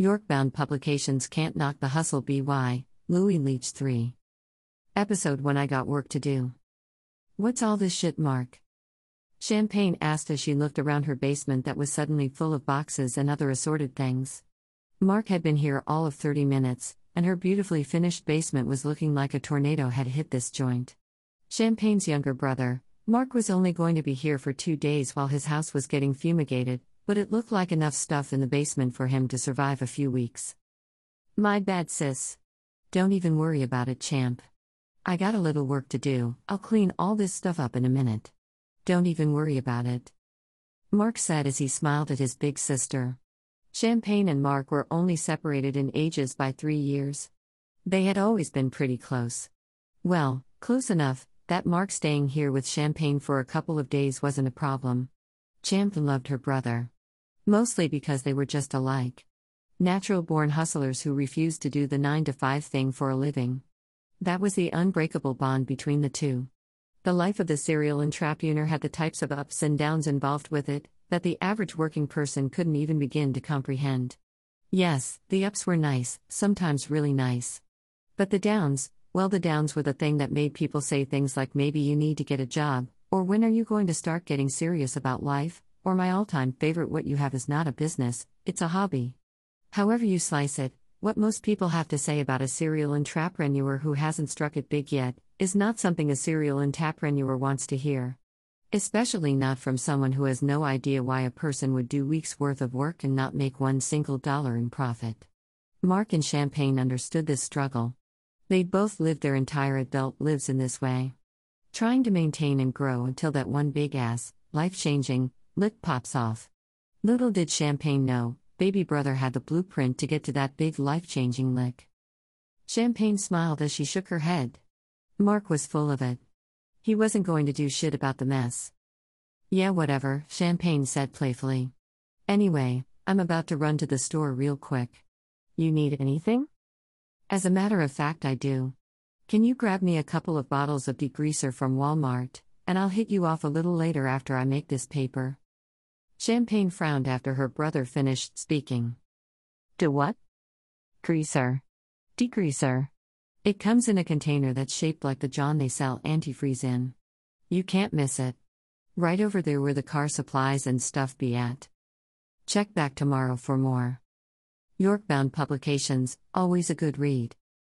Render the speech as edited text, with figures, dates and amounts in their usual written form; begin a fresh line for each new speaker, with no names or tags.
York-bound publications can't knock the hustle by Louis Leach 3. Episode 1. I got work to do. What's all this shit, Mark? Champagne asked as she looked around her basement that was suddenly full of boxes and other assorted things. Mark had been here all of 30 minutes, and her beautifully finished basement was looking like a tornado had hit this joint. Champagne's younger brother, Mark, was only going to be here for 2 days while his house was getting fumigated, but it looked like enough stuff in the basement for him to survive a few weeks. My bad, sis. Don't even worry about it, champ. I got a little work to do. I'll clean all this stuff up in a minute. Don't even worry about it, Mark said as he smiled at his big sister. Champagne and Mark were only separated in ages by 3 years. They had always been pretty close. Well, close enough that Mark staying here with Champagne for a couple of days wasn't a problem. Champ loved her brother. Mostly because they were just alike. Natural-born hustlers who refused to do the 9-to-5 thing for a living. That was the unbreakable bond between the two. The life of the serial entrepreneur had the types of ups and downs involved with it that the average working person couldn't even begin to comprehend. Yes, the ups were nice, sometimes really nice. But the downs, well, the downs were the thing that made people say things like maybe you need to get a job, or when are you going to start getting serious about life, or my all-time favorite, what you have is not a business, it's a hobby. However you slice it, what most people have to say about a serial entrepreneur who hasn't struck it big yet is not something a serial entrepreneur wants to hear. Especially not from someone who has no idea why a person would do weeks' worth of work and not make $1 single in profit. Mark and Champagne understood this struggle. They'd both lived their entire adult lives in this way. Trying to maintain and grow until that one big-ass, life-changing lick pops off. Little did Champagne know, baby brother had the blueprint to get to that big life-changing lick. Champagne smiled as she shook her head. Mark was full of it. He wasn't going to do shit about the mess. Yeah, whatever, Champagne said playfully. Anyway, I'm about to run to the store real quick. You need anything? As a matter of fact, I do. Can you grab me a couple of bottles of degreaser from Walmart, and I'll hit you off a little later after I make this paper. Champagne frowned after her brother finished speaking. Do what? Greaser. Degreaser. It comes in a container that's shaped like the John they sell antifreeze in. You can't miss it. Right over there where the car supplies and stuff be at. Check back tomorrow for more. York-bound publications, always a good read.